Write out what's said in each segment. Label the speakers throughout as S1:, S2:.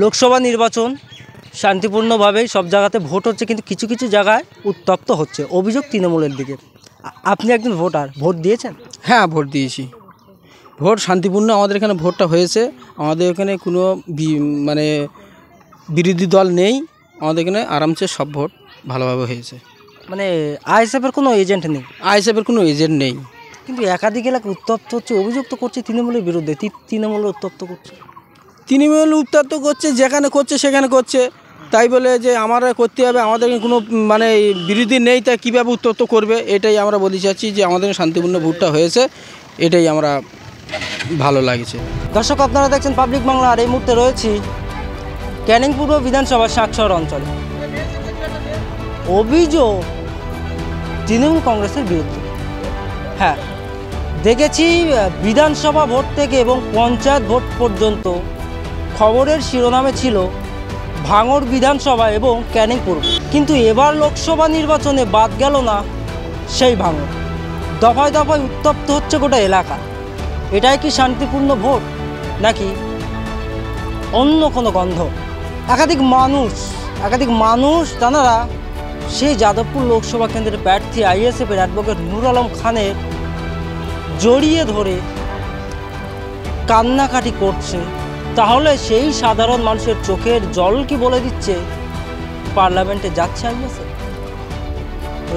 S1: লোকসভা নির্বাচন শান্তিপূর্ণভাবেই সব জায়গাতে ভোট হচ্ছে, কিন্তু কিছু কিছু জায়গায় উত্তপ্ত হচ্ছে, অভিযোগ তৃণমূলের দিকে। আপনি একজন ভোটার, ভোট দিয়েছেন?
S2: হ্যাঁ, ভোট দিয়েছি। ভোট শান্তিপূর্ণ আমাদের এখানে ভোটটা হয়েছে। আমাদের এখানে কোনো মানে বিরোধী দল নেই। আমাদের এখানে আরামসে সব ভোট ভালোভাবে হয়েছে।
S1: মানে আইএসএফের কোনো এজেন্ট নেই?
S2: আইএসএফের কোনো এজেন্ট নেই।
S1: কিন্তু একাধিক এলাকা উত্তপ্ত হচ্ছে, অভিযোগ তো করছে তৃণমূলের বিরুদ্ধে। তৃণমূল উত্তপ্ত করছে,
S2: তৃণমূল উত্তপ্ত করছে, যেখানে করছে সেখানে করছে। তাই বলে যে আমরা করতে হবে, আমাদের কোনো মানে বিরোধী নেই, তাই কীভাবে উত্তপ্ত করবে, এটাই আমরা বলতে চাচ্ছি যে আমাদের শান্তিপূর্ণ ভোটটা হয়েছে, এটাই আমরা ভালো লাগছে।
S1: দর্শক, আপনারা দেখছেন পাবলিক বাংলা, আর এই মুহূর্তে রয়েছি ক্যানিং পূর্ব বিধানসভার শাকশহর অঞ্চলে। অভিযোগ তৃণমূল কংগ্রেসের বিরুদ্ধে। হ্যাঁ, দেখেছি বিধানসভা ভোট থেকে এবং পঞ্চায়েত ভোট পর্যন্ত খবরের শিরোনামে ছিল ভাঙড় বিধানসভা এবং ক্যানিং পূর্ব, কিন্তু এবার লোকসভা নির্বাচনে বাদ গেল না সেই ভাঙড়। দফায় দফায় উত্তপ্ত হচ্ছে গোটা এলাকা। এটাই কি শান্তিপূর্ণ ভোট, নাকি অন্য কোনো গন্ধ? একাধিক মানুষ তারা সেই যাদবপুর লোকসভা কেন্দ্রের প্রার্থী আইএসএফের অ্যাডভোকেট নূর আলম খানের জড়িয়ে ধরে কান্নাকাটি করছে। তাহলে সেই সাধারণ মানুষের চোখের জল কি বলে দিচ্ছে পার্লামেন্টে যাচ্ছে আইএসএফ?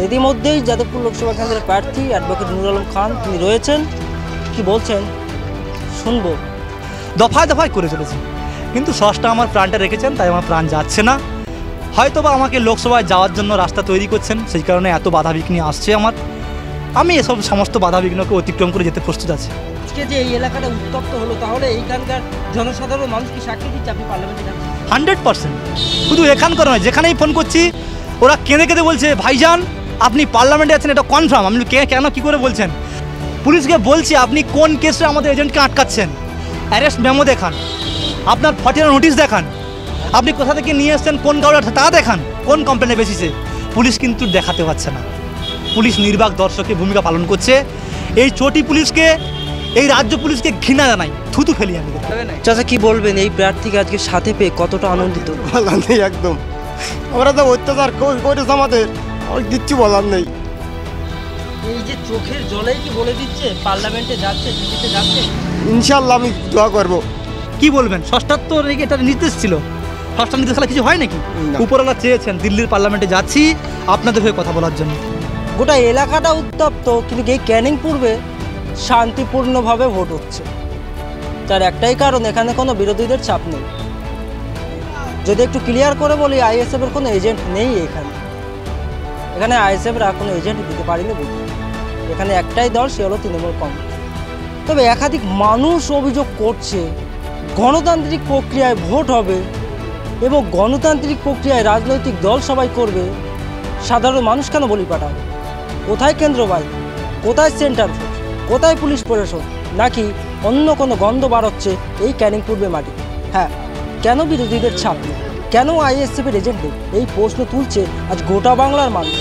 S1: ইতিমধ্যেই যাদবপুর লোকসভা কেন্দ্রের প্রার্থী অ্যাডভোকেট নূর আলম খান তিনি রয়েছেন, কি বলছেন শুনবো।
S3: দফায় দফায় করে চলেছি, কিন্তু সসটা আমার প্রাণটা রেখেছেন, তাই আমার প্রাণ যাচ্ছে না। হয়তোবা আমাকে লোকসভায় যাওয়ার জন্য রাস্তা তৈরি করছেন, সেই কারণে এত বাধাবিঘ্ন আসছে আমার। আমি এসব সমস্ত বাধাবিঘ্নকে অতিক্রম করে যেতে প্রস্তুত আছি।
S1: আজকে যে এই এলাকাটা উত্তপ্ত হলো, তাহলে এইখানকার জনসাধারণ মানুষ কি সাক্ষী দিচ্ছে আপনি পার্লামেন্টে যাচ্ছেন?
S3: 100%। শুধু এখানকার নয়, যেখানেই ফোন করছি ওরা কেঁদে কেঁদে বলছে, ভাইজান আপনি পার্লামেন্টে আছেন, এটা কনফার্ম। আমি কেন কী করে বলছেন? পুলিশকে বলছি, আপনি কোন কেসে আমাদের এজেন্টকে আটকাচ্ছেন? অ্যারেস্ট মেমো দেখান, আপনার ফটিয়ার নোটিশ দেখান, আপনি কোথা থেকে নিয়ে এসছেন, কোন কাউরে তা দেখান, কোন কমপ্লেনের বেসিসে। পুলিশ কিন্তু দেখাতে পারছে না। পুলিশ নির্বাক দর্শকের ভূমিকা পালন করছে। এই চটি পুলিশকে, এই রাজ্য পুলিশকে ঘৃণা জানাই, থুতু ফেলি আমি।
S1: চাচা, কি বলবেন এই প্রার্থীকে আজকে সাথে পেয়ে কতটা আনন্দিত?
S4: বলার নেই একদম। আমরা তো অত্যাচার করেছে আমাদের, কিচ্ছু বলার নেই।
S1: এই যে চোখের জলেই কি বলে দিচ্ছে পার্লামেন্টে যাচ্ছে, দিল্লিতে যাচ্ছে?
S4: ইনশাল্লাহ আমি দোয়া করবো।
S3: কি বলবেন? ষষ্ঠার তো এটা নির্দেশ ছিল, ষষ্ঠার নির্দেশ কিছু হয় নাকি? উপরওয়ালা চেয়েছেন দিল্লির পার্লামেন্টে যাচ্ছি আপনাদের হয়ে কথা বলার জন্য।
S1: গোটা এলাকাটা উত্তপ্ত, কিন্তু এই ক্যানিং পূর্বে শান্তিপূর্ণভাবে ভোট হচ্ছে। তার একটাই কারণ, এখানে কোনো বিরোধীদের চাপ নেই। যদি একটু ক্লিয়ার করে বলি, আইএসএফের কোনো এজেন্ট নেই এখানে আইএসএফরা কোনো এজেন্ট দিতে পারেনি বুঝি। এখানে একটাই দল, সে হলো তৃণমূল কংগ্রেস। তবে একাধিক মানুষ অভিযোগ করছে গণতান্ত্রিক প্রক্রিয়ায় ভোট হবে এবং গণতান্ত্রিক প্রক্রিয়ায় রাজনৈতিক দল সবাই করবে, সাধারণ মানুষ কেন বলি পাঠাবে? কোথায় কেন্দ্র বাহিনী, কোথায় সেন্টার ফোর্স, কোথায় পুলিশ প্রশাসন, নাকি অন্য কোনো গন্ধ বাড়ছে এই ক্যানিং পূর্বে মাটি? হ্যাঁ, কেন বিরোধীদের ছাপ নেই, কেন আইএসএফের এজেন্ট নেই? এই প্রশ্ন তুলছে আজ গোটা বাংলার মানুষ।